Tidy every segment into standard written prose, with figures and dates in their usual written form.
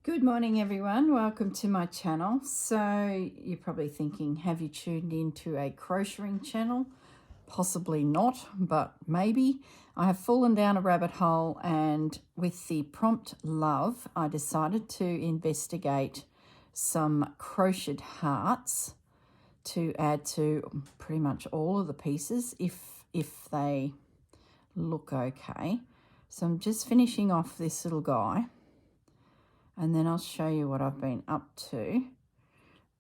Good morning everyone, welcome to my channel. So you're probably thinking, have you tuned into a crocheting channel? Possibly not, but maybe. I have fallen down a rabbit hole, and with the prompt love I decided to investigate some crocheted hearts to add to pretty much all of the pieces if they look okay. So I'm just finishing off this little guy, and then I'll show you what I've been up to.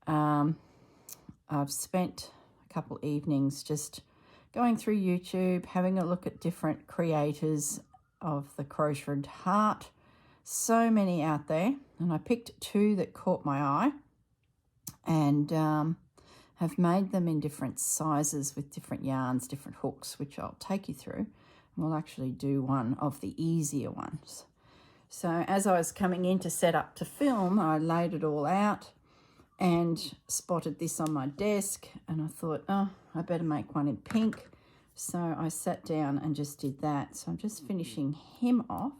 I've spent a couple evenings just going through YouTube, having a look at different creators of the crocheted heart. So many out there, and I picked two that caught my eye, and have made them in different sizes with different yarns, different hooks, which I'll take you through. We'll actually do one of the easier ones. So as I was coming in to set up to film, I laid it all out and spotted this on my desk, and I thought, oh, I better make one in pink. So I sat down and just did that. So I'm just finishing him off.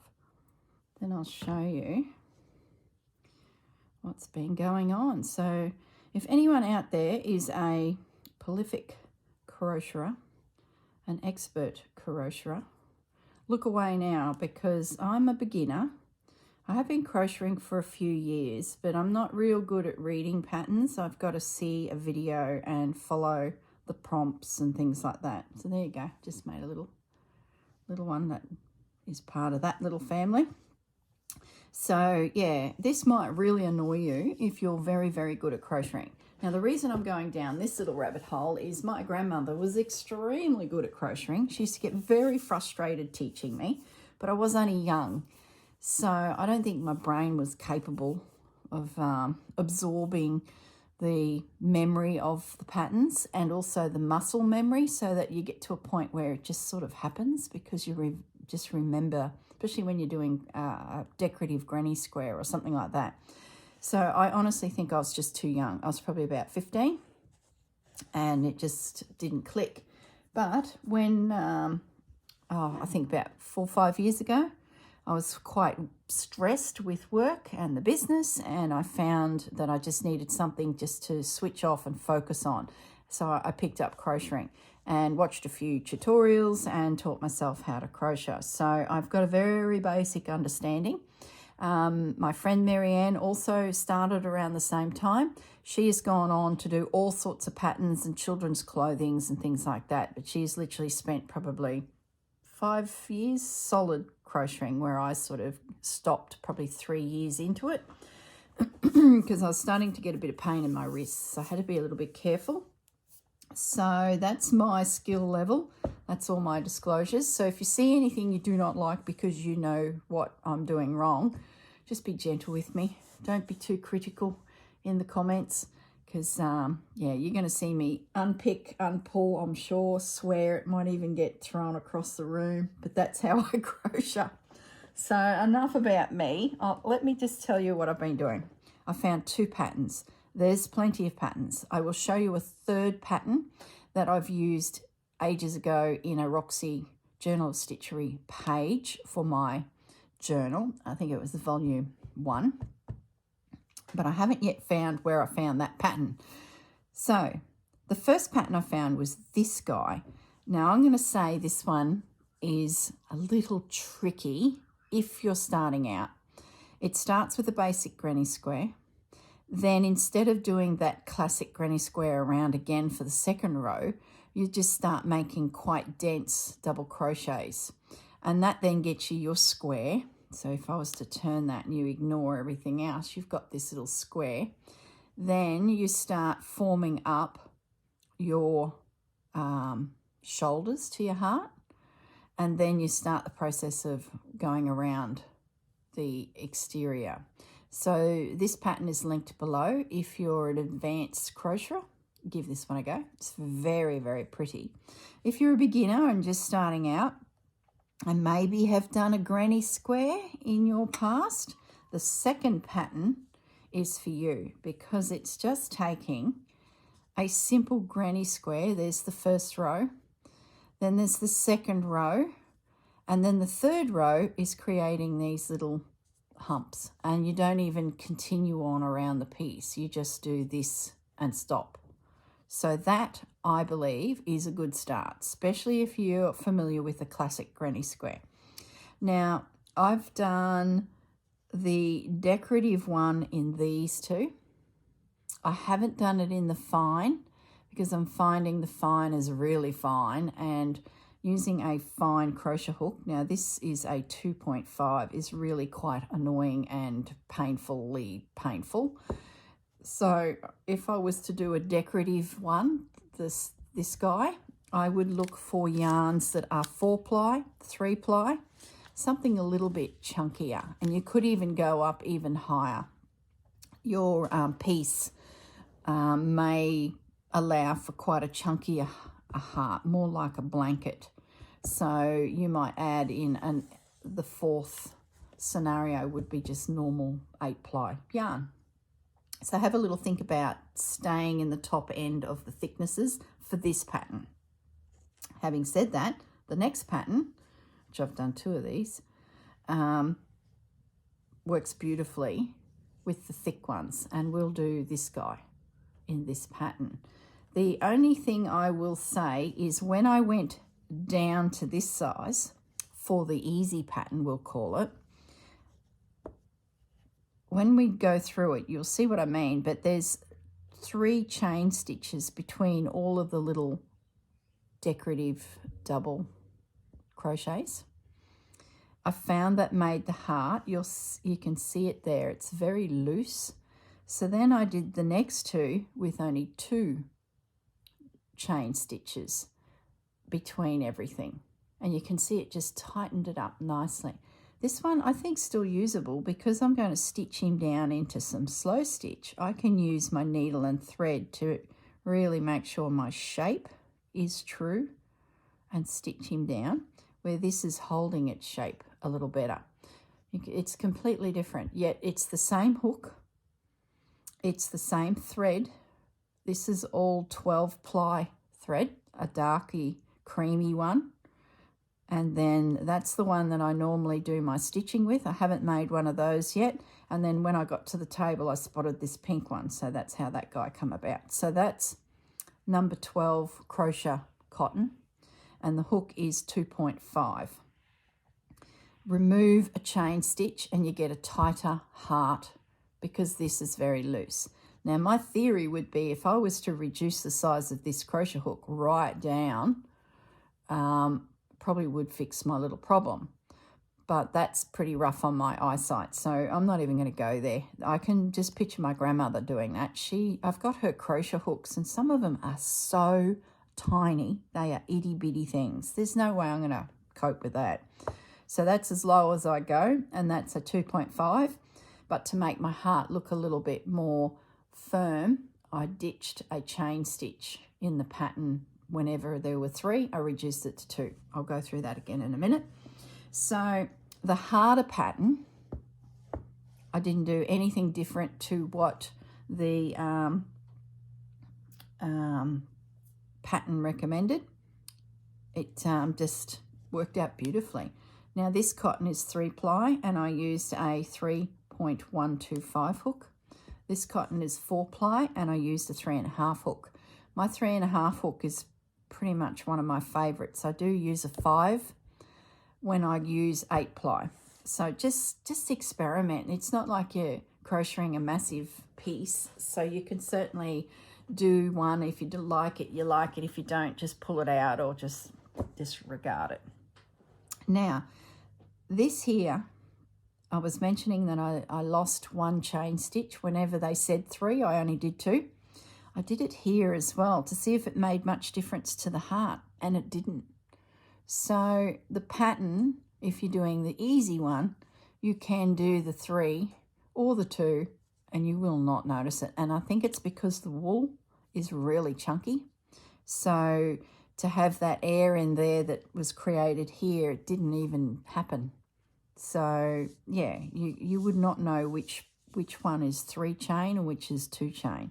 Then I'll show you what's been going on. So if anyone out there is a prolific crocheter, an expert crocheter, look away now, because I'm a beginner. I have been crocheting for a few years, but I'm not real good at reading patterns. I've got to see a video and follow the prompts and things like that. So there you go, just made a little one that is part of that little family. So yeah, this might really annoy you if you're very, very good at crocheting. Now, the reason I'm going down this little rabbit hole is my grandmother was extremely good at crocheting. She used to get very frustrated teaching me, but I was only young. So I don't think my brain was capable of absorbing the memory of the patterns and also the muscle memory, so that you get to a point where it just sort of happens because you just remember, especially when you're doing a decorative granny square or something like that. So I honestly think I was just too young. I was probably about 15 and it just didn't click. But when, I think about 4 or 5 years ago, I was quite stressed with work and the business, and I found that I just needed something just to switch off and focus on. So I picked up crocheting and watched a few tutorials and taught myself how to crochet. So I've got a very basic understanding. My friend Marianne also started around the same time. She has gone on to do all sorts of patterns and children's clothings and things like that, but she's literally spent probably 5 years solid crocheting, where I sort of stopped probably 3 years into it because I was starting to get a bit of pain in my wrists, so I had to be a little bit careful. So that's my skill level. That's all my disclosures. So if you see anything you do not like because you know what I'm doing wrong, just be gentle with me. Don't be too critical in the comments, because yeah, you're going to see me unpick, unpull, I'm sure, swear, it might even get thrown across the room, but that's how I crochet. So enough about me. Let me just tell you what I've been doing. I found 2 patterns. There's plenty of patterns. I will show you a 3rd pattern that I've used ages ago in a Roxy Journal of Stitchery page for my journal. I think it was the volume 1. But I haven't yet found where I found that pattern. So the first pattern I found was this guy. Now I'm going to say this one is a little tricky if you're starting out. It starts with a basic granny square. Then instead of doing that classic granny square around again for the 2nd row, you just start making quite dense double crochets. And that then gets you your square. So if I was to turn that and you ignore everything else, you've got this little square. Then you start forming up your shoulders to your heart. And then you start the process of going around the exterior. So this pattern is linked below. If you're an advanced crocheter, give this one a go. It's very, very pretty. If you're a beginner and just starting out, and maybe have done a granny square in your past, the 2nd pattern is for you, because it's just taking a simple granny square. There's the 1st row, then there's the 2nd row, and then the 3rd row is creating these little humps, and you don't even continue on around the piece. You just do this and stop. So that, I believe, is a good start, especially if you're familiar with the classic granny square. Now, I've done the decorative one in these two. I haven't done it in the fine because I'm finding the fine is really fine, and using a fine crochet hook, now this is a 2.5, is really quite annoying and painfully painful. So if I was to do a decorative one, this guy, I would look for yarns that are 4-ply, 3-ply, something a little bit chunkier, and you could even go up even higher. Your piece may allow for quite a chunkier heart, more like a blanket. So you might add in the fourth scenario would be just normal 8-ply yarn. So have a little think about staying in the top end of the thicknesses for this pattern. Having said that, the next pattern, which I've done 2 of these, works beautifully with the thick ones, and we'll do this guy in this pattern. The only thing I will say is when I went down to this size for the easy pattern, we'll call it, when we go through it, you'll see what I mean, but there's 3 chain stitches between all of the little decorative double crochets. I found that made the heart, you can see it there, it's very loose. So then I did the next 2 with only 2 chain stitches between everything, and you can see it just tightened it up nicely. This one I think still usable because I'm going to stitch him down into some slow stitch. I can use my needle and thread to really make sure my shape is true and stitch him down, where this is holding its shape a little better. It's completely different, yet it's the same hook, it's the same thread. This is all 12-ply thread, a darky creamy one, and then that's the one that I normally do my stitching with. I haven't made one of those yet, and then when I got to the table I spotted this pink one, so that's how that guy come about. So that's number 12 crochet cotton, and the hook is 2.5. Remove a chain stitch and you get a tighter heart because this is very loose. Now my theory would be if I was to reduce the size of this crochet hook right down, probably would fix my little problem, but that's pretty rough on my eyesight, so I'm not even going to go there. I can just picture my grandmother doing that. I've got her crochet hooks and some of them are so tiny, they are itty bitty things. There's no way I'm going to cope with that. So that's as low as I go, and that's a 2.5. But to make my heart look a little bit more firm, I ditched a chain stitch in the pattern. Whenever there were 3, I reduced it to 2. I'll go through that again in a minute. So the harder pattern, I didn't do anything different to what the pattern recommended. It just worked out beautifully. Now this cotton is 3-ply and I used a 3.125 hook. This cotton is 4-ply and I used a 3.5 hook. My 3.5 hook is pretty much one of my favorites. I do use a 5 when I use 8-ply. So just experiment. It's not like you're crocheting a massive piece, so you can certainly do one. If you like it, you like it. If you don't, just pull it out or just disregard it. Now, this here, I was mentioning that I lost 1 chain stitch. Whenever they said 3, I only did 2. I did it here as well to see if it made much difference to the heart, and it didn't. So the pattern, if you're doing the easy one, you can do the 3 or the 2 and you will not notice it. And I think it's because the wool is really chunky. So to have that air in there that was created here, it didn't even happen. So yeah, you would not know which one is 3 chain and which is 2 chain.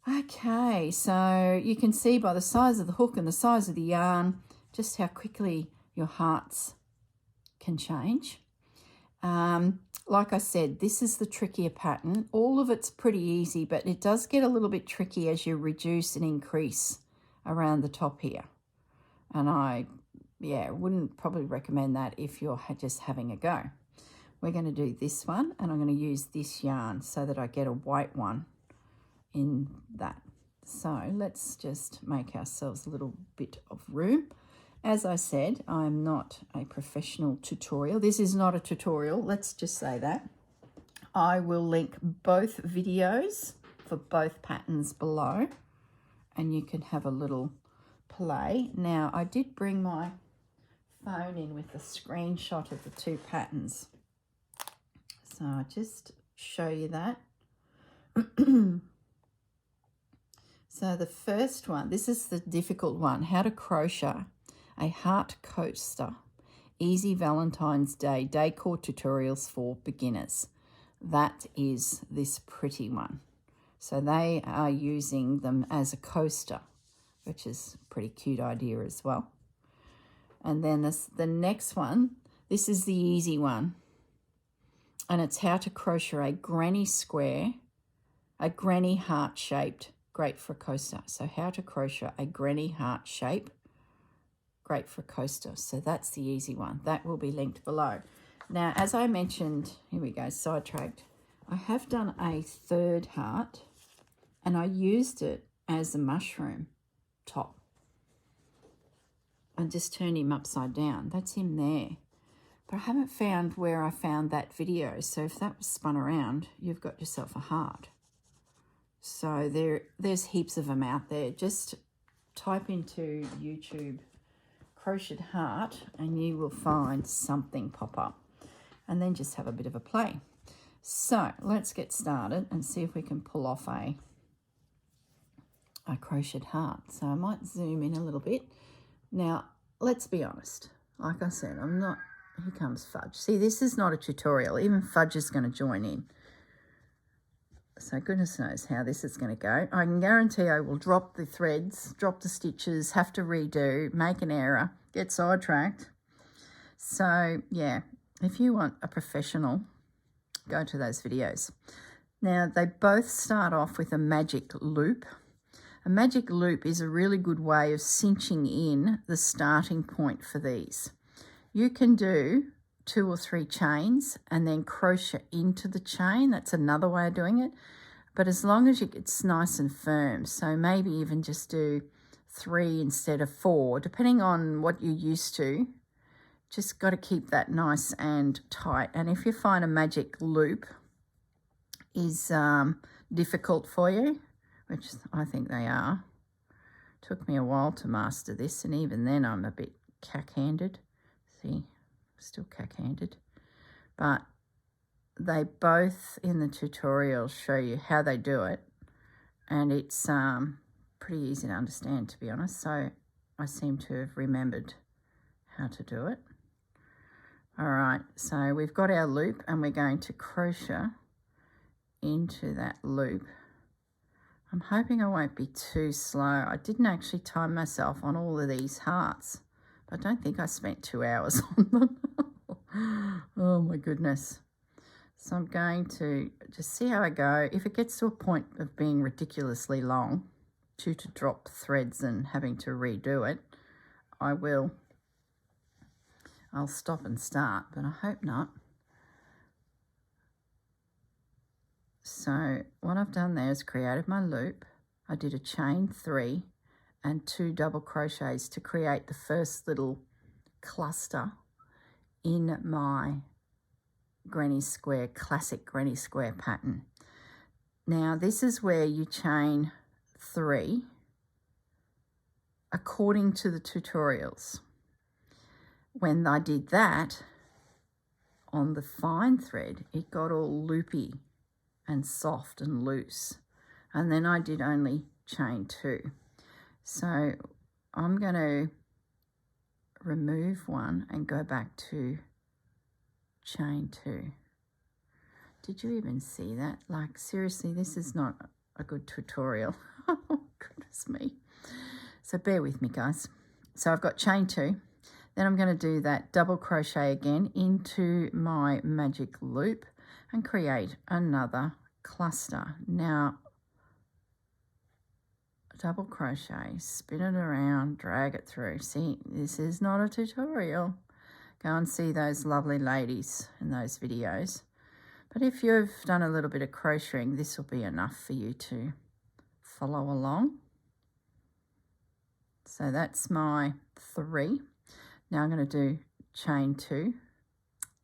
Okay, so you can see by the size of the hook and the size of the yarn just how quickly your hearts can change. Like I said, this is the trickier pattern. All of it's pretty easy, but it does get a little bit tricky as you reduce and increase around the top here. And I wouldn't probably recommend that if you're just having a go. We're going to do this one, and I'm going to use this yarn so that I get a white one in that. So let's just make ourselves a little bit of room. As I said, I'm not a professional tutorial. This is not a tutorial, let's just say that. I will link both videos for both patterns below, and you can have a little play. Now, I did bring my phone in with a screenshot of the two patterns. So I'll just show you that. So the first one, this is the difficult one, how to crochet a heart coaster, easy Valentine's Day decor tutorials for beginners. That is this pretty one. So they are using them as a coaster, which is a pretty cute idea as well. And then the next one, this is the easy one. And it's how to crochet a granny square, a granny heart shaped, great for a coaster. So how to crochet a granny heart shape, great for a coaster. So that's the easy one. That will be linked below. Now, as I mentioned, here we go, sidetracked. I have done a third heart, and I used it as a mushroom top. And just turn him upside down. That's him there. But I haven't found where I found that video. So if that was spun around, you've got yourself a heart. So there's heaps of them out there. Just type into YouTube crocheted heart and you will find something pop up. And then just have a bit of a play. So let's get started and see if we can pull off a crocheted heart. So I might zoom in a little bit. Now, let's be honest. Like I said, I'm not... Here comes Fudge. See, this is not a tutorial. Even Fudge is going to join in. So goodness knows how this is going to go. I can guarantee I will drop the threads, drop the stitches, have to redo, make an error, get sidetracked. So, yeah, if you want a professional, go to those videos. Now, they both start off with a magic loop. A magic loop is a really good way of cinching in the starting point for these. You can do 2 or 3 chains and then crochet into the chain. That's another way of doing it. But as long as it's nice and firm, so maybe even just do 3 instead of 4, depending on what you're used to. Just got to keep that nice and tight. And if you find a magic loop is difficult for you, which I think they are, took me a while to master this, and even then I'm a bit cack-handed. See, still cack-handed. But they both in the tutorial show you how they do it, and it's pretty easy to understand, to be honest. So I seem to have remembered how to do it. All right, so we've got our loop and we're going to crochet into that loop. I'm hoping I won't be too slow. I didn't actually time myself on all of these hearts. I don't think I spent 2 hours on them. Oh my goodness. So I'm going to just see how I go. If it gets to a point of being ridiculously long, due to drop threads and having to redo it, I'll stop and start, but I hope not. So what I've done there is created my loop. I did a chain 3 and 2 double crochets to create the first little cluster in my granny square, classic granny square pattern. Now this is where you chain 3 according to the tutorials. When I did that on the fine thread, it got all loopy and soft and loose, and then I did only chain 2. So I'm going to remove one and go back to chain 2. Did you even see that? Like, seriously, this is not a good tutorial. Oh, goodness me. So bear with me, guys. So I've got chain 2. Then I'm going to do that double crochet again into my magic loop and create another cluster. Now, double crochet, spin it around, drag it through. See, this is not a tutorial. Go and see those lovely ladies in those videos. But if you've done a little bit of crocheting, this will be enough for you to follow along. So that's my 3. Now I'm going to do chain 2.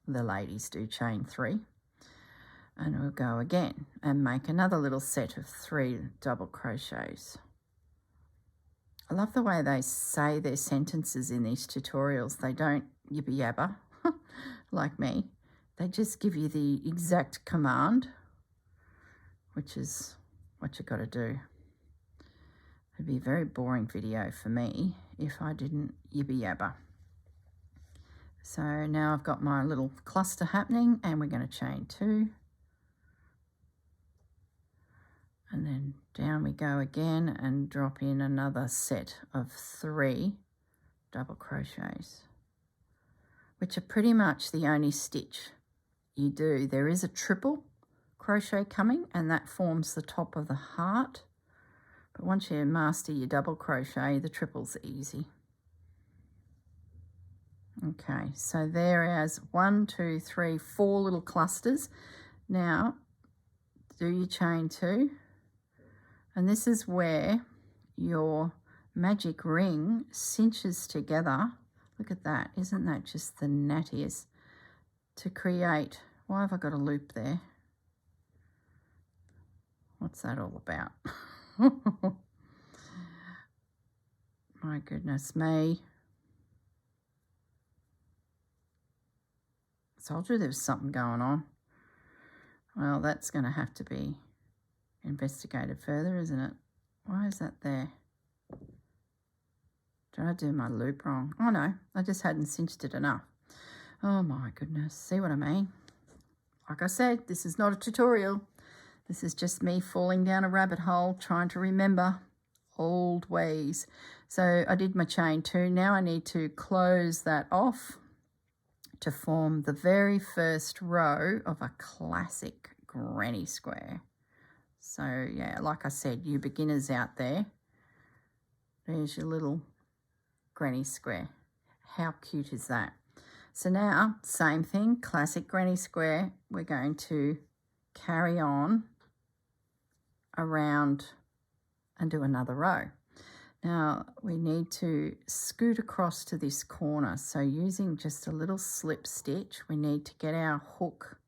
The ladies do chain 3. And we'll go again and make another little set of 3 double crochets. I love the way they say their sentences in these tutorials. They don't yibba yabba like me. They just give you the exact command, which is what you've got to do. It'd be a very boring video for me if I didn't yibba yabba. So now I've got my little cluster happening, and we're going to chain 2. And then down we go again and drop in another set of 3 double crochets, which are pretty much the only stitch you do. There is a triple crochet coming, and that forms the top of the heart. But once you master your double crochet, the triple's easy. Okay, so there is 1, 2, 3, 4 little clusters. Now do your chain 2. And this is where your magic ring cinches together. Look at that. Isn't that just the nattiest? To create, why have I got a loop there? What's that all about? My goodness me. I told you there was something going on. Well, that's going to have to be investigated further, isn't it? Why is that there? Did I do my loop wrong? Oh no, I just hadn't cinched it enough. Oh my goodness, see what I mean? Like I said, this is not a tutorial. This is just me falling down a rabbit hole trying to remember old ways. So I did my chain 2. Now I need to close that off to form the very first row of a classic granny square. So yeah, like I said, you beginners out there, there's your little granny square. How cute is that? So now, same thing, classic granny square. We're going to carry on around and do another row. Now we need to scoot across to this corner. So using just a little slip stitch, we need to get our hook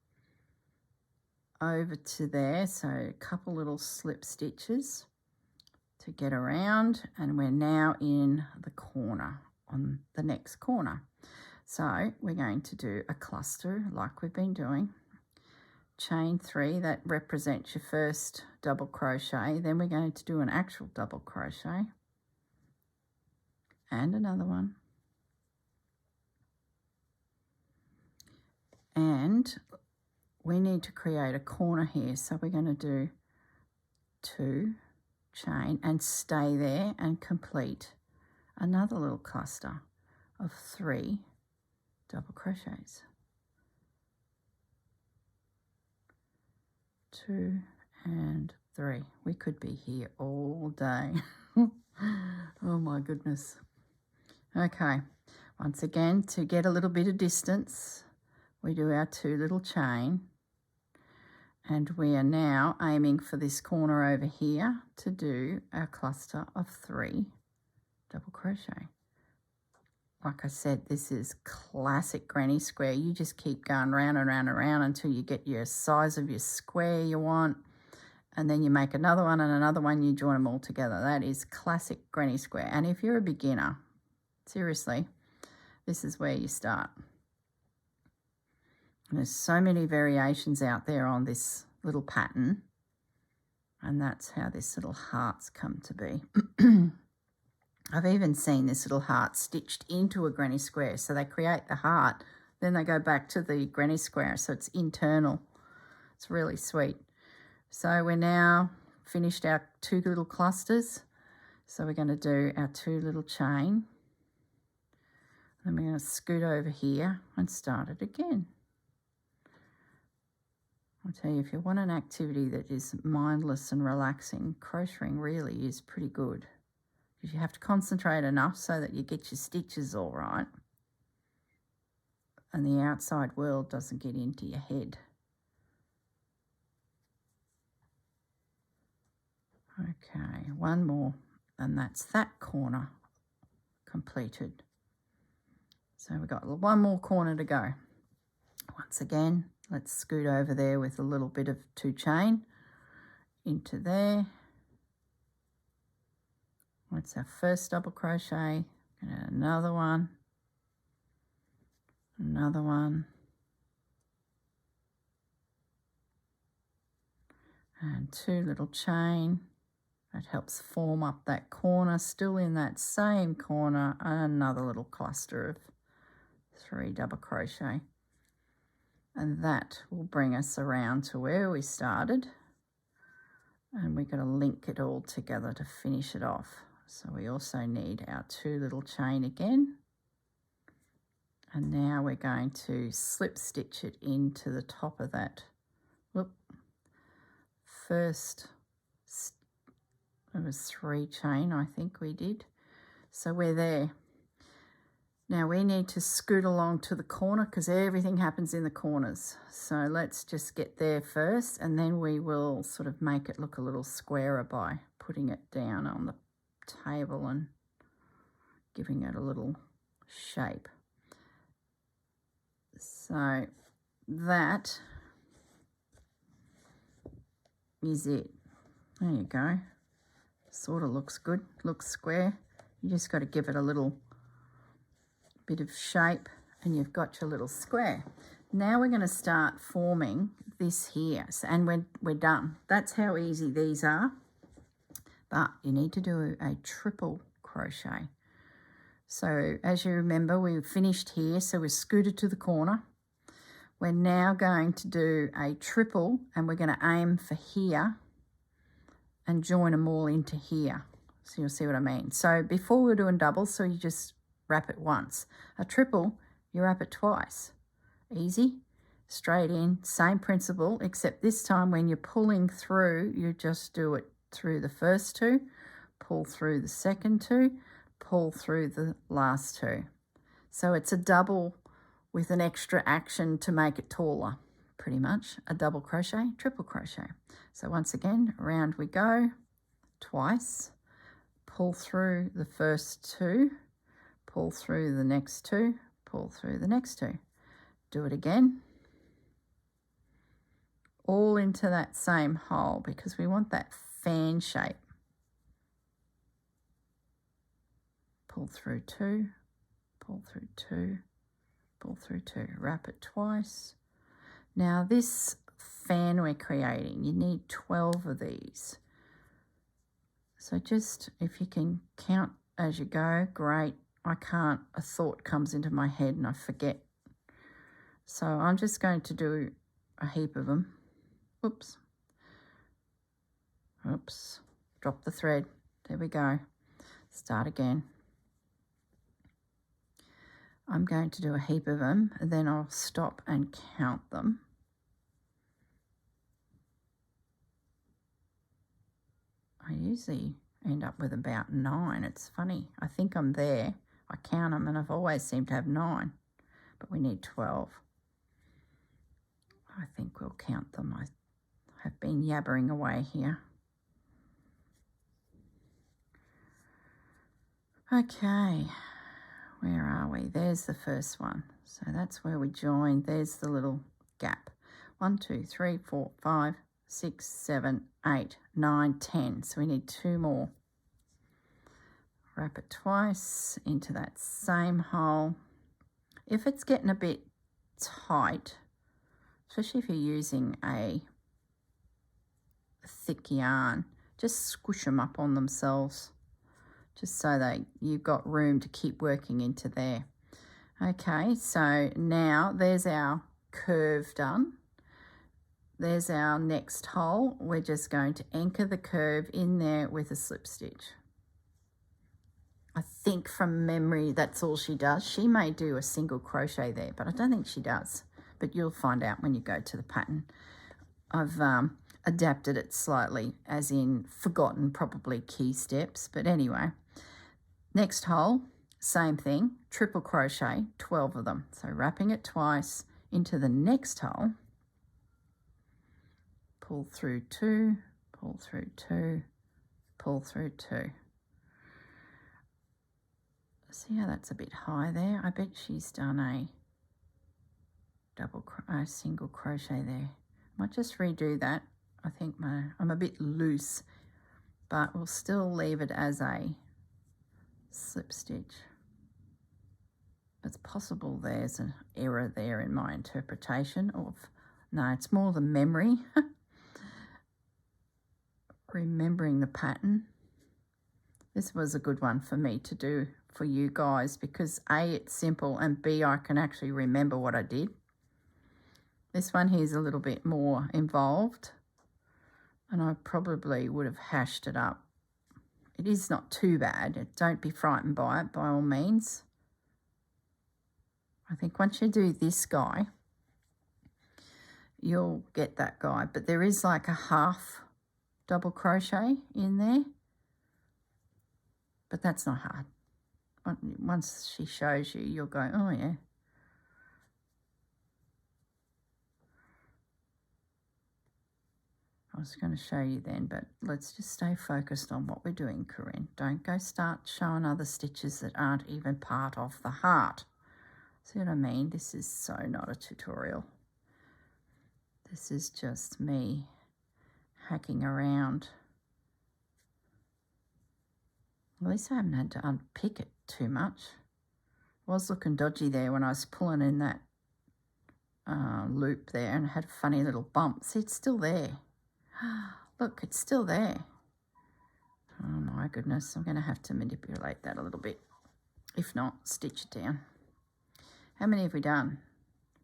over to there. So a couple little slip stitches to get around, and we're now in the corner, on the next corner. So we're going to do a cluster like we've been doing. Chain 3, that represents your first double crochet. Then we're going to do an actual double crochet and another one. And we need to create a corner here. So we're going to do 2 chain and stay there and complete another little cluster of 3 double crochets. 2 and 3. We could be here all day. Oh my goodness. Okay, once again, to get a little bit of distance, we do our 2 little chain, and we are now aiming for this corner over here to do our cluster of 3 double crochet. Like I said, this is classic granny square. You just keep going round and round and round until you get your size of your square you want, and then you make another one and another one, you join them all together. That is classic granny square. And if you're a beginner, seriously, this is where you start. And there's so many variations out there on this little pattern, and that's how this little heart's come to be. I've even seen this little heart stitched into a granny square. So they create the heart, then they go back to the granny square, so it's internal. It's really sweet. So we're now finished our 2 little clusters. So we're going to do our 2 little chain. Then we're going to scoot over here and start it again. I'll tell you, if you want an activity that is mindless and relaxing, crocheting really is pretty good. Because you have to concentrate enough so that you get your stitches all right and the outside world doesn't get into your head. Okay, one more, and that's that corner completed. So we've got one more corner to go. Once again, let's scoot over there with a little bit of 2 chain into there. That's our first double crochet, and another one, another one, and 2 little chain. That helps form up that corner, still in that same corner, another little cluster of 3 double crochet. And that will bring us around to where we started. And we're going to link it all together to finish it off. So we also need our 2 little chain again. And now we're going to slip stitch it into the top of that. First, it was 3 chain, I think we did. So we're there. Now we need to scoot along to the corner because everything happens in the corners. So let's just get there first, and then we will sort of make it look a little squarer by putting it down on the table and giving it a little shape. So that is it. There you go. Sort of looks good, looks square. You just got to give it a little bit of shape and you've got your little square. Now we're going to start forming this here, and we're done. That's how easy these are. But you need to do a triple crochet. So as you remember, we finished here, so we scooted to the corner. We're now going to do a triple, and we're going to aim for here and join them all into here. So you'll see what I mean. So before we're doing doubles, so you just wrap it once. A triple, you wrap it twice. Easy, straight in, same principle, except this time when you're pulling through, you just do it through the first 2, pull through the second 2, pull through the last 2. So it's a double with an extra action to make it taller, pretty much. A double crochet, triple crochet. So once again, around we go, twice, pull through the first 2, pull through the next 2, pull through the next 2. Do it again. All into that same hole because we want that fan shape. Pull through 2, pull through 2, pull through 2, wrap it twice. Now this fan we're creating, you need 12 of these. So just, if you can count as you go, great. I can't, a thought comes into my head and I forget. So I'm just going to do a heap of them. Oops. Oops. Drop the thread. There we go. Start again. I'm going to do a heap of them, and then I'll stop and count them. I usually end up with about 9. It's funny. I think I'm there. I count them, and I've always seemed to have 9, but we need 12. I think we'll count them. I have been yabbering away here. Okay. Where are we? There's the first one. So that's where we join. There's the little gap. 1, 2, 3, 4, 5, 6, 7, 8, 9, 10. So we need 2 more. Wrap it twice into that same hole. If it's getting a bit tight, especially if you're using a thick yarn, just squish them up on themselves, just so that you've got room to keep working into there. Okay, so now there's our curve done. There's our next hole. We're just going to anchor the curve in there with a slip stitch. I think from memory that's all she does. She may do a single crochet there, but I don't think she does. But you'll find out when you go to the pattern. I've adapted it slightly, as in forgotten probably key steps. But anyway, next hole, same thing, triple crochet, 12 of them. So wrapping it twice into the next hole, pull through 2, pull through 2, pull through 2. See how that's a bit high there? I bet she's done a single crochet there. Might just redo that. I think I'm a bit loose, but we'll still leave it as a slip stitch. It's possible there's an error there in my interpretation of, no, it's more the memory. Remembering the pattern. This was a good one for me to do for you guys because A, it's simple, and B, I can actually remember what I did. This one here is a little bit more involved, and I probably would have hashed it up. It is not too bad. Don't be frightened by it, by all means. I think once you do this guy, you'll get that guy. But there is like a half double crochet in there, but that's not hard. Once she shows you, you'll go, oh yeah. I was going to show you then, but let's just stay focused on what we're doing, Corrine. Don't go start showing other stitches that aren't even part of the heart. See what I mean? This is so not a tutorial. This is just me hacking around. At least I haven't had to unpick it too much. It was looking dodgy there when I was pulling in that loop there, and it had a funny little bump. See, it's still there. Look, it's still there. Oh my goodness, I'm going to have to manipulate that a little bit. If not, stitch it down. How many have we done?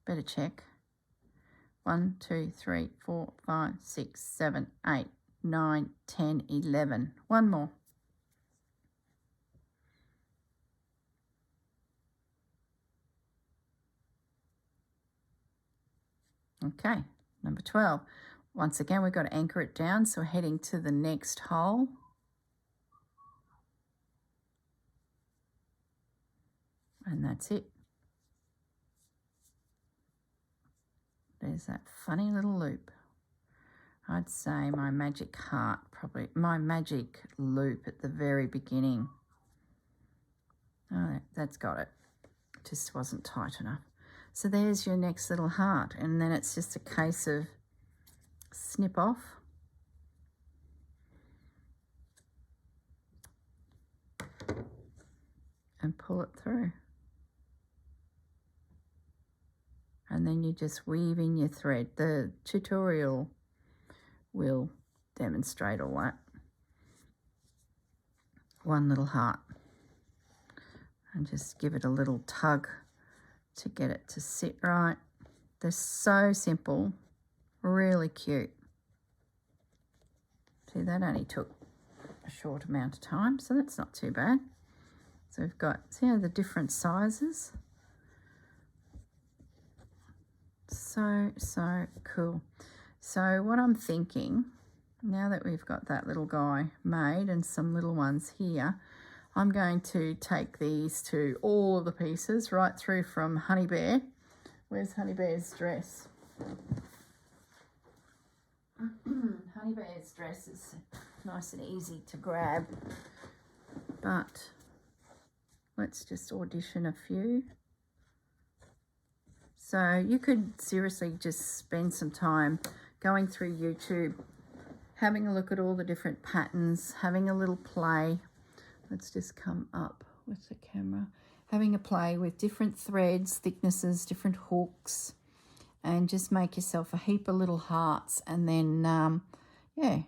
Better check. 1, 2, 3, 4, 5, 6, 7, 8, 9, 10, 11. One more. Okay, number 12. Once again, we've got to anchor it down, so we're heading to the next hole. And that's it. There's that funny little loop. I'd say my magic heart, probably my magic loop at the very beginning. Oh, that's got it. Just wasn't tight enough. So there's your next little heart, and then it's just a case of snip off. And pull it through. And then you just weave in your thread. The tutorial will demonstrate all that. One little heart. And just give it a little tug to get it to sit right. They're so simple, really cute. See, that only took a short amount of time, so that's not too bad. So we've got, see how the different sizes? So cool. So what I'm thinking, now that we've got that little guy made and some little ones here, I'm going to take these to all of the pieces right through from Honey Bear. Where's Honey Bear's dress? Honey Bear's dress is nice and easy to grab, but let's just audition a few. So you could seriously just spend some time going through YouTube, having a look at all the different patterns, having a little play. Let's just come up with the camera. Having a play with different threads, thicknesses, different hooks, and just make yourself a heap of little hearts, and then, yeah,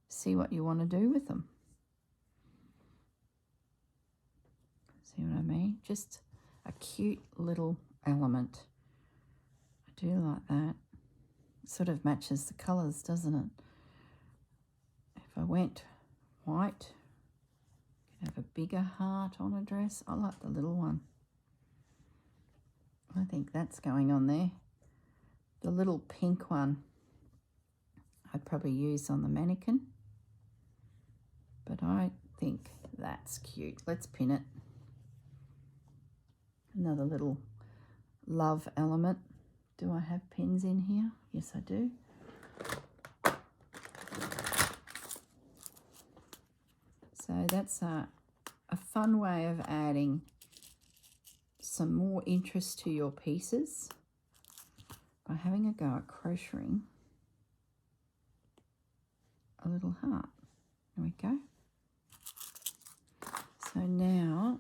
see what you want to do with them. See what I mean? Just a cute little element. I do like that. It sort of matches the colours, doesn't it? If I went white, Have a bigger heart on a dress. I like the little one. I think that's going on there. The little pink one I'd probably use on the mannequin, but I think that's cute. Let's pin it. Another little love element. Do I have pins in here? Yes, I do. So that's a fun way of adding some more interest to your pieces by having a go at crocheting a little heart. There we go. So now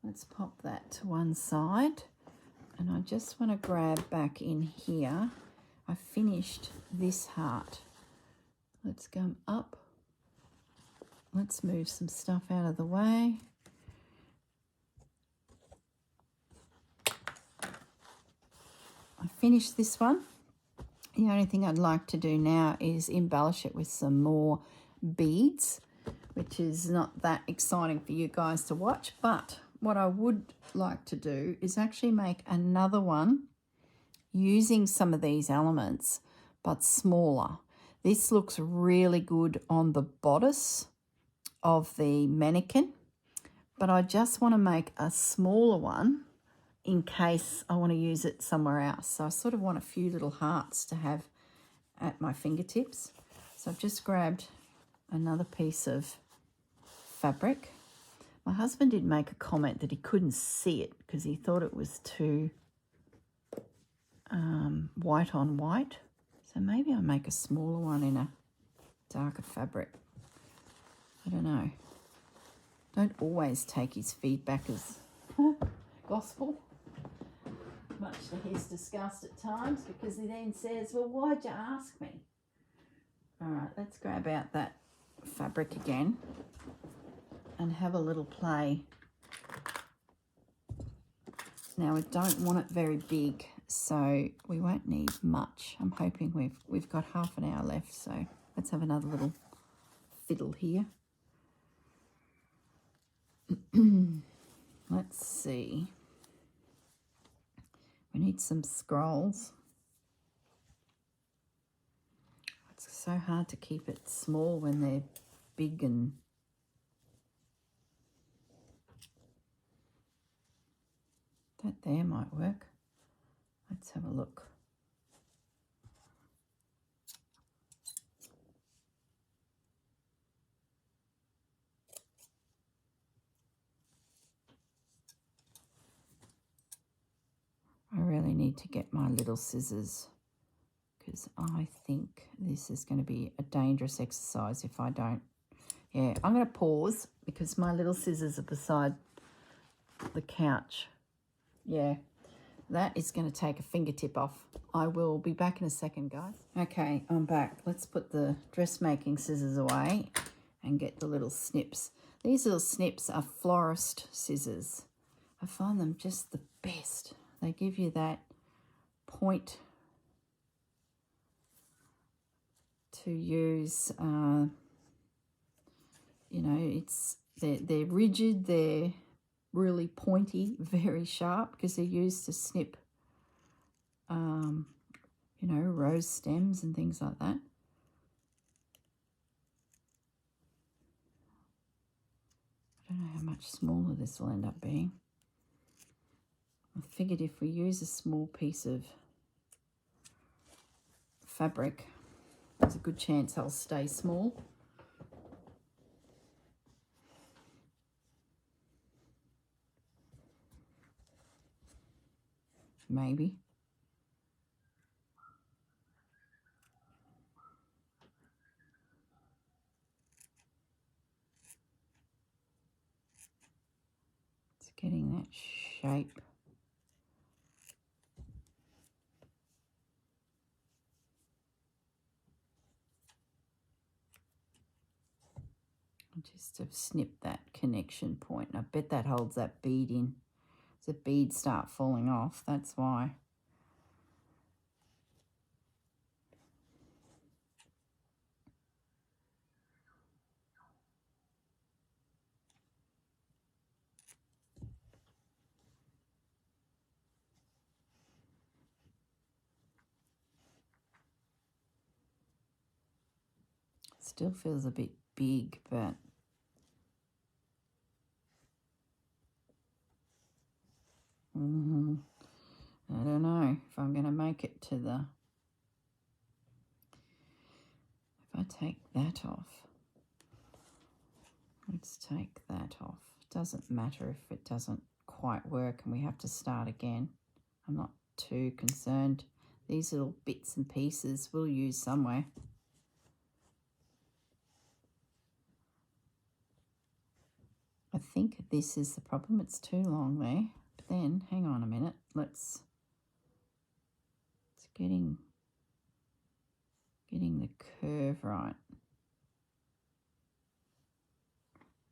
let's pop that to one side, and I just want to grab back in here. I finished this heart. Let's go up. Let's move some stuff out of the way. I finished this one. The only thing I'd like to do now is embellish it with some more beads, which is not that exciting for you guys to watch, but what I would like to do is actually make another one using some of these elements, but smaller. This looks really good on the bodice of the mannequin, but I just want to make a smaller one in case I want to use it somewhere else. So I sort of want a few little hearts to have at my fingertips. So I've just grabbed another piece of fabric. My husband did make a comment that he couldn't see it because he thought it was too white on white. So maybe I'll make a smaller one in a darker fabric. I don't know. Don't always take his feedback as gospel, much to his disgust at times, because he then says, well, why'd you ask me? All right, let's grab out that fabric again and have a little play. Now, I don't want it very big, so we won't need much. I'm hoping we've got half an hour left, so let's have another little fiddle here. Let's see. We need some scrolls. It's so hard to keep it small when they're big, and that there might work. Let's have a look. I really need to get my little scissors because I think this is going to be a dangerous exercise if I don't. Yeah, I'm going to pause because my little scissors are beside the couch. Yeah, that is going to take a fingertip off. I will be back in a second, guys. Okay, I'm back. Let's put the dressmaking scissors away and get the little snips. These little snips are florist scissors. I find them just the best. They give you that point to use. You know, they're rigid, they're really pointy, very sharp, because they're used to snip, you know, rose stems and things like that. I don't know how much smaller this will end up being. I figured if we use a small piece of fabric, there's a good chance I'll stay small. Maybe. It's getting that shape. Just to snip that connection point. I bet that holds that bead in. As the beads start falling off, that's why. Still feels a bit big, but I don't know if I'm going to make it to the... If I take that off, let's take that off. It doesn't matter if it doesn't quite work and we have to start again. I'm not too concerned. These little bits and pieces we'll use somewhere. I think this is the problem. It's too long there. But then, hang on a minute. It's getting the curve right.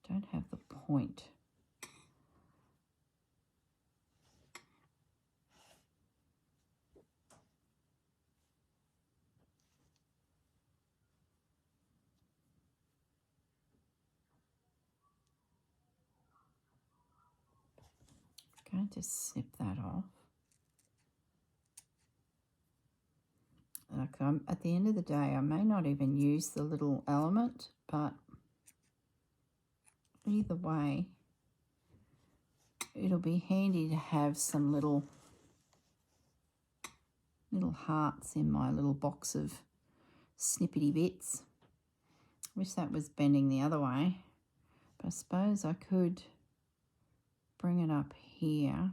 Don't have the point. Going to snip that off. Like at the end of the day, I may not even use the little element, but either way, it'll be handy to have some little hearts in my little box of snippety bits. Wish that was bending the other way, but I suppose I could bring it up here.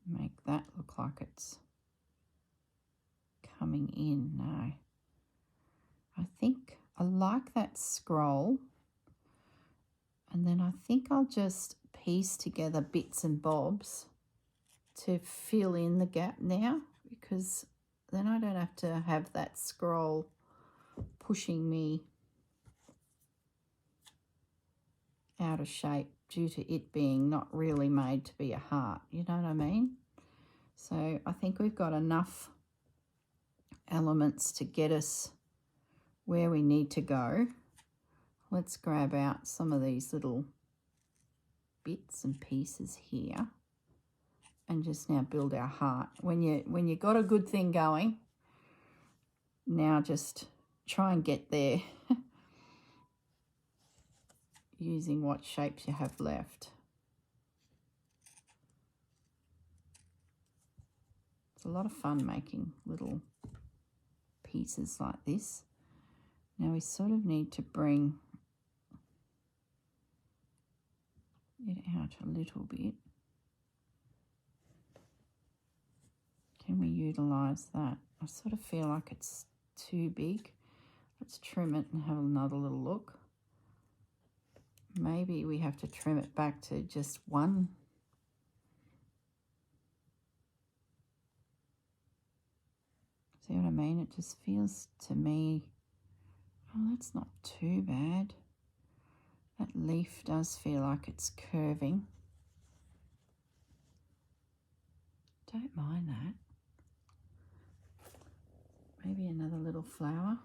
Make that look like it's coming in. No. I think I like that scroll. And then I think I'll just piece together bits and bobs to fill in the gap now, because then I don't have to have that scroll pushing me out of shape due to it being not really made to be a heart. You know what I mean? So I think we've got enough elements to get us where we need to go. Let's grab out some of these little bits and pieces here and just now build our heart. When you got a good thing going, now just try and get there using what shapes you have left. It's a lot of fun making little pieces like this. Now we sort of need to bring it out a little bit. Can we utilise that? I sort of feel like it's too big. Let's trim it and have another little look. Maybe we have to trim it back to just one. See what I mean? It just feels to me, oh, that's not too bad. That leaf does feel like it's curving. Don't mind that. Maybe another little flower.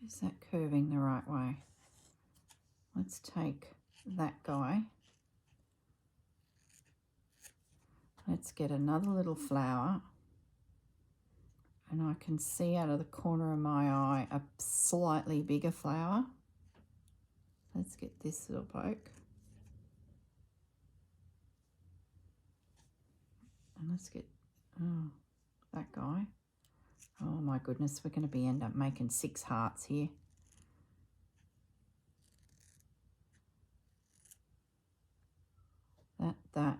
Is that curving the right way? Let's take that guy. Let's get another little flower. And I can see out of the corner of my eye a slightly bigger flower. Let's get this little bloke. And let's get, that guy. Oh my goodness, we're going to end up making 6 hearts here. That.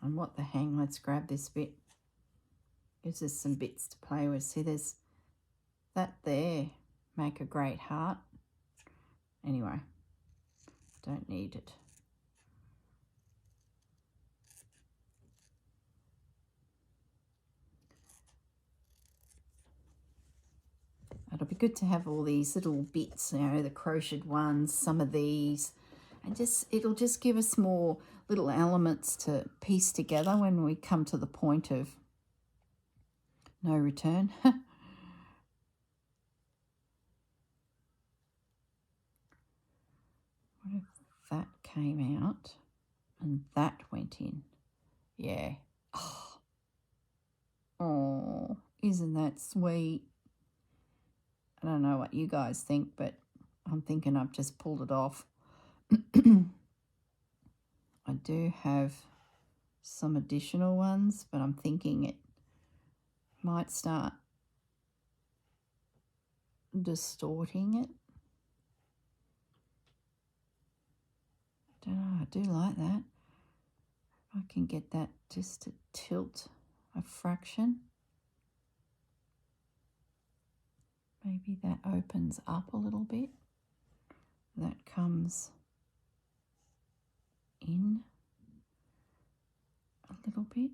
And what the hang, let's grab this bit. Gives us some bits to play with. See, there's that there. Make a great heart. Anyway, don't need it. It'll be good to have all these little bits, you know, the crocheted ones, some of these, and it'll just give us more little elements to piece together when we come to the point of no return. What if that came out and that went in? Yeah. Oh, isn't that sweet? I don't know what you guys think, but I'm thinking I've just pulled it off. I do have some additional ones, but I'm thinking it might start distorting it. I don't know, I do like that. I can get that just to tilt a fraction. Maybe that opens up a little bit. That comes in a little bit.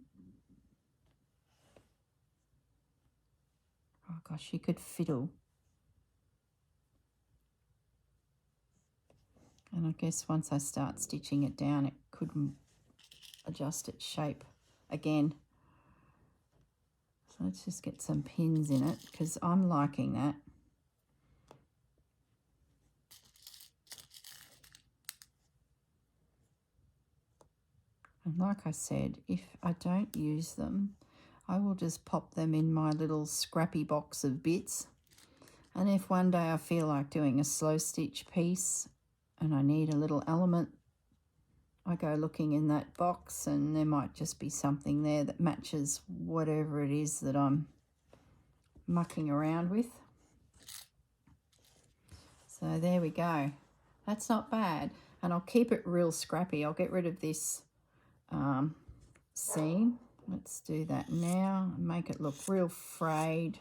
Oh gosh, you could fiddle. And I guess once I start stitching it down, it could adjust its shape again. So let's just get some pins in it because I'm liking that. And like I said, if I don't use them, I will just pop them in my little scrappy box of bits. And if one day I feel like doing a slow stitch piece and I need a little element, I go looking in that box and there might just be something there that matches whatever it is that I'm mucking around with. So there we go. That's not bad. And I'll keep it real scrappy. I'll get rid of this seam. Let's do that now and make it look real frayed.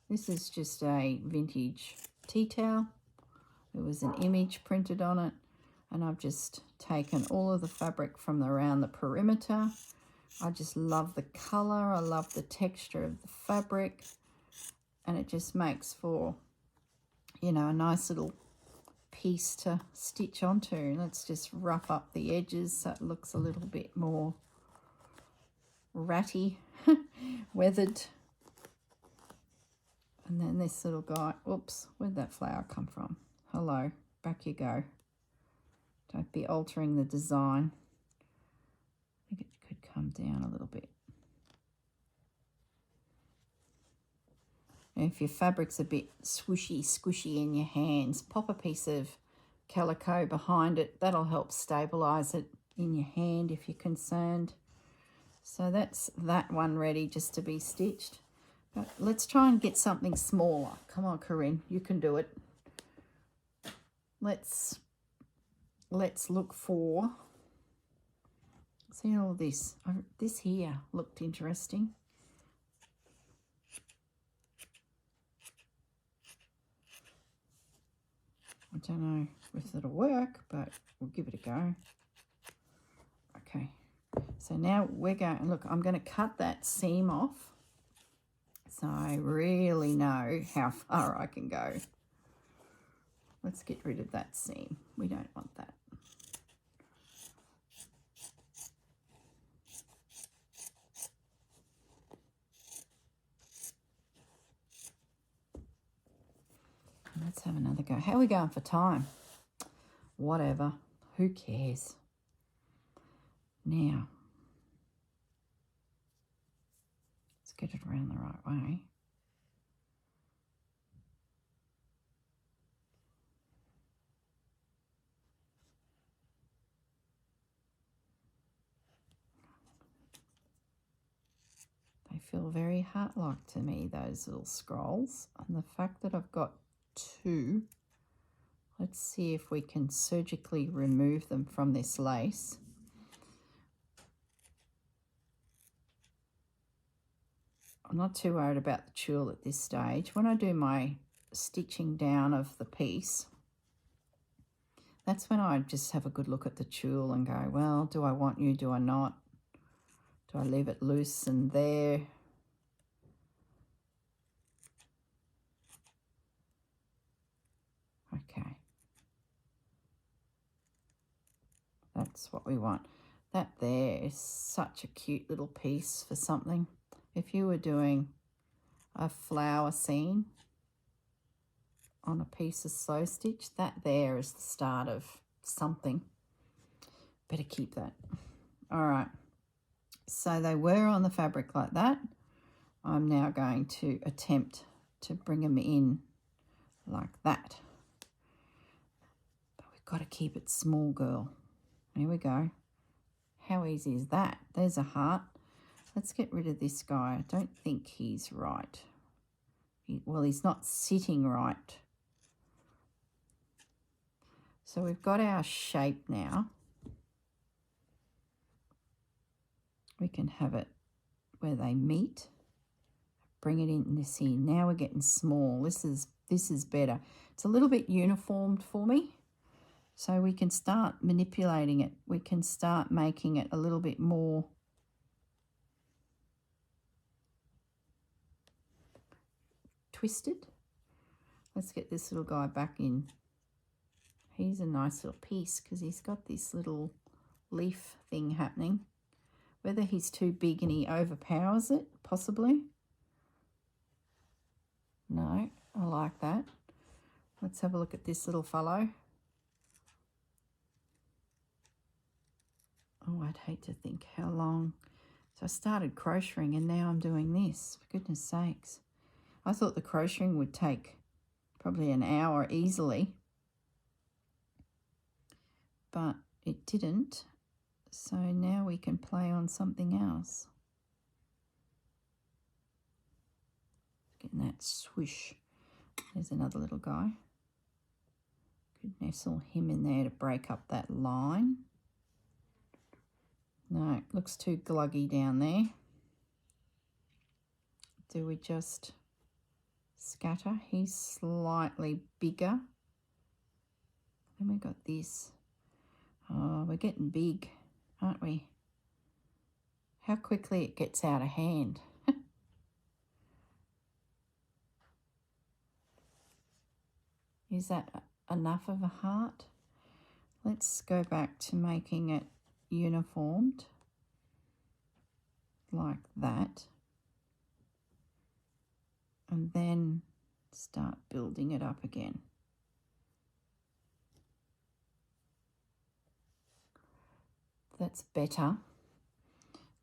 This is just a vintage tea towel. There was an image printed on it, and I've just taken all of the fabric from around the perimeter. I just love the colour, I love the texture of the fabric, and it just makes for, you know, a nice little piece to stitch onto. Let's just rough up the edges so it looks a little bit more ratty, weathered. And then this little guy, oops, where'd that flower come from? Hello, back you go. Don't be altering the design. I think it could come down a little bit. And if your fabric's a bit squishy in your hands, pop a piece of calico behind it. That'll help stabilize it in your hand if you're concerned. So that's that one ready just to be stitched. But let's try and get something smaller. Come on, Corrine, you can do it. Let's look for, see all this. This here looked interesting. I don't know if it'll work, but we'll give it a go. Okay, so now we're going, look, I'm going to cut that seam off. So I really know how far I can go. Let's get rid of that seam. We don't want that. Let's have another go. How are we going for time? Whatever. Who cares? Now, let's get it around the right way. They feel very heart-like to me, those little scrolls. And the fact that I've got two, let's see if we can surgically remove them from this lace. I'm not too worried about the tulle at this stage. When I do my stitching down of the piece, that's when I just have a good look at the tulle and go, well, do I want you, do I not? Do I leave it loose and there? Okay. That's what we want. That there is such a cute little piece for something. If you were doing a flower scene on a piece of slow stitch, that there is the start of something. Better keep that. All right. So they were on the fabric like that. I'm now going to attempt to bring them in like that. But we've got to keep it small, girl. Here we go. How easy is that? There's a heart. Let's get rid of this guy. I don't think he's right. Well, he's not sitting right. So we've got our shape now. We can have it where they meet. Bring it in this here. Now we're getting small. This is better. It's a little bit uniformed for me. So we can start manipulating it. We can start making it a little bit more twisted. Let's get this little guy back in. He's a nice little piece because he's got this little leaf thing happening. Whether he's too big and he overpowers it, possibly. No, I like that. Let's have a look at this little fellow. Oh, I'd hate to think how long. So I started crocheting and now I'm doing this. For goodness sakes. I thought the crocheting would take probably an hour easily. But it didn't. So now we can play on something else. Getting that swish. There's another little guy. Could nestle him in there to break up that line. No, it looks too gluggy down there. Do we just scatter? He's slightly bigger. Then we've got this. Oh, we're getting big, aren't we? How quickly it gets out of hand. Is that enough of a heart? Let's go back to making it uniformed like that. And then start building it up again. That's better.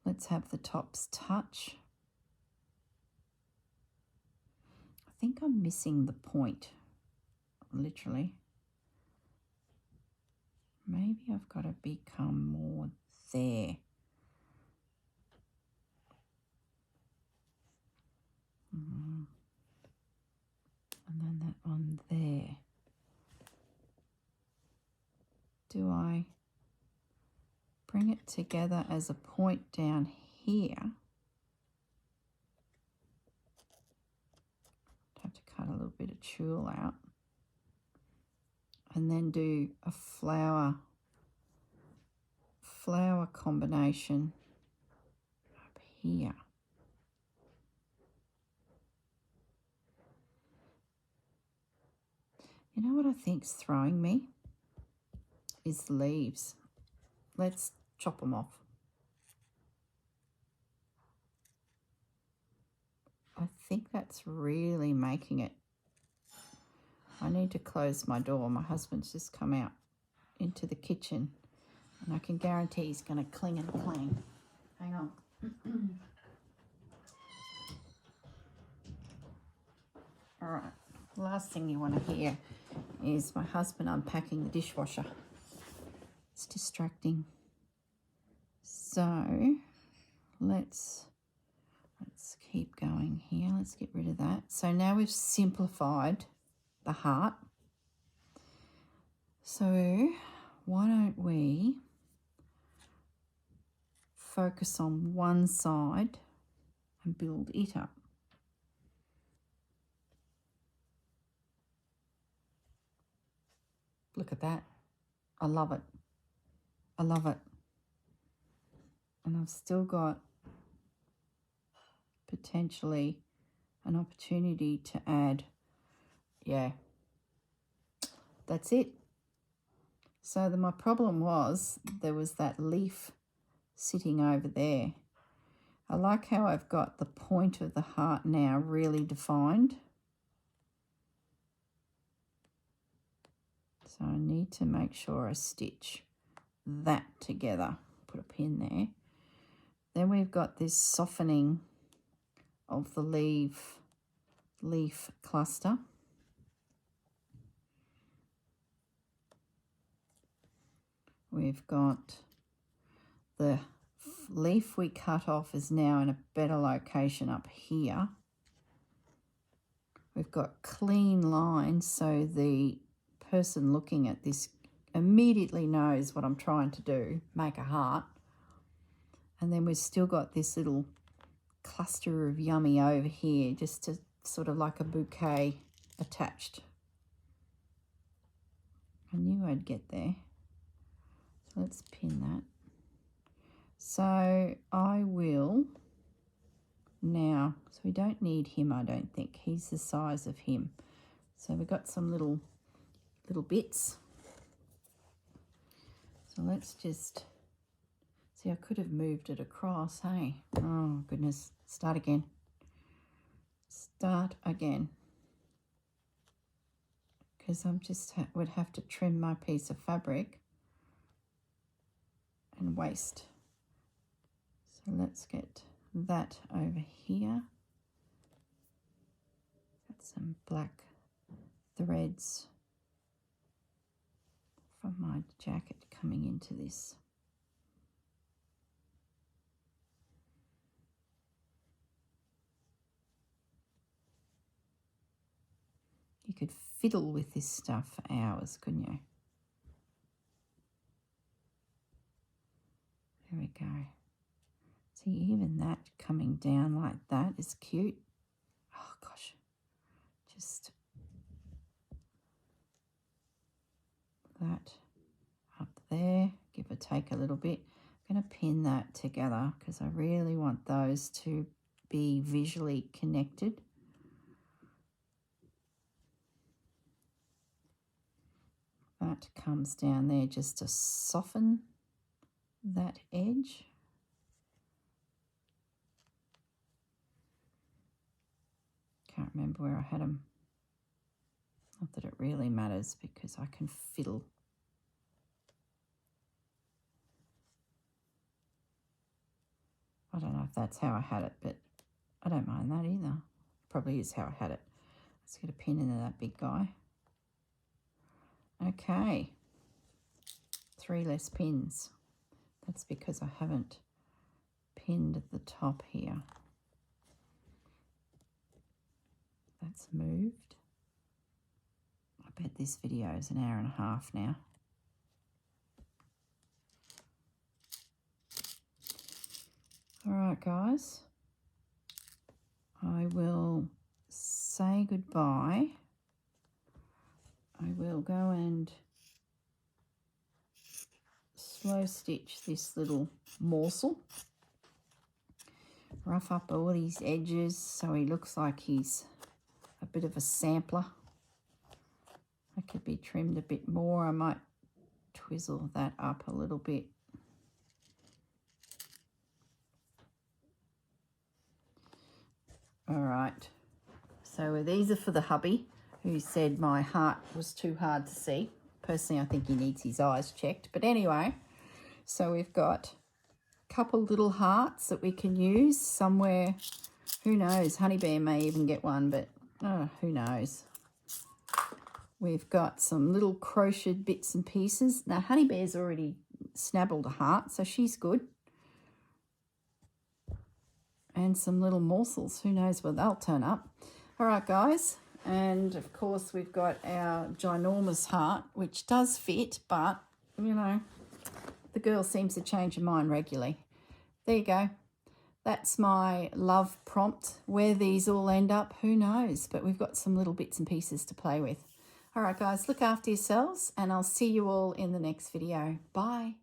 Let's have the tops touch. I think I'm missing the point, literally. Maybe I've got to become more there. And then that one there. Do I bring it together as a point down here? Have to cut a little bit of tulle out. And then do a flower combination up here. You know what I think's throwing me? Is the leaves. Let's chop them off. I think that's really making it. I need to close my door. My husband's just come out into the kitchen and I can guarantee he's going to cling and clang. Hang on. All right. Last thing you want to hear is my husband unpacking the dishwasher. It's distracting. So let's keep going here. Let's get rid of that. So now we've simplified the heart. So why don't we focus on one side and build it up. Look at that. I love it. I love it. And I've still got potentially an opportunity to add, yeah, that's it. So my problem was there was that leaf sitting over there. I like how I've got the point of the heart now really defined. So I need to make sure I stitch that together. Put a pin there. Then we've got this softening of the leaf cluster. We've got the leaf we cut off is now in a better location up here. We've got clean lines, so the person looking at this immediately knows what I'm trying to do, make a heart. And then we've still got this little cluster of yummy over here, just to sort of like a bouquet attached. I knew I'd get there. So let's pin that. So I will now, so we don't need him, I don't think. He's the size of him. So we've got some little bits. So let's just, see, I could have moved it across, hey? Oh, goodness. Start again. Start again. Because I'm just would have to trim my piece of fabric and waste. So let's get that over here. Got some black threads from my jacket coming into this. You could fiddle with this stuff for hours, couldn't you? There we go. See, even that coming down like that is cute. Oh gosh, just that up there, give or take a little bit. I'm going to pin that together because I really want those to be visually connected. That comes down there just to soften that edge. Can't remember where I had them. Not that it really matters because I can fiddle. I don't know if that's how I had it, but I don't mind that either. Probably is how I had it. Let's get a pin into that big guy. Okay, 3 less pins. That's because I haven't pinned at the top here. That's moved. I bet this video is an hour and a half now. All right, guys. I will say goodbye. I will go and slow stitch this little morsel. Rough up all these edges so he looks like he's a bit of a sampler. That could be trimmed a bit more. I might twizzle that up a little bit. All right, so these are for the hubby who said my heart was too hard to see. Personally, I think he needs his eyes checked. But anyway, so we've got a couple little hearts that we can use somewhere. Who knows? Honey Bear may even get one, but who knows? We've got some little crocheted bits and pieces. Now, Honey Bear's already snabbled a heart, so she's good. And some little morsels. Who knows where they'll turn up. All right, guys. And, of course, we've got our ginormous heart, which does fit, but, you know, the girl seems to change her mind regularly. There you go. That's my love prompt. Where these all end up, who knows? But we've got some little bits and pieces to play with. All right, guys, look after yourselves, and I'll see you all in the next video. Bye.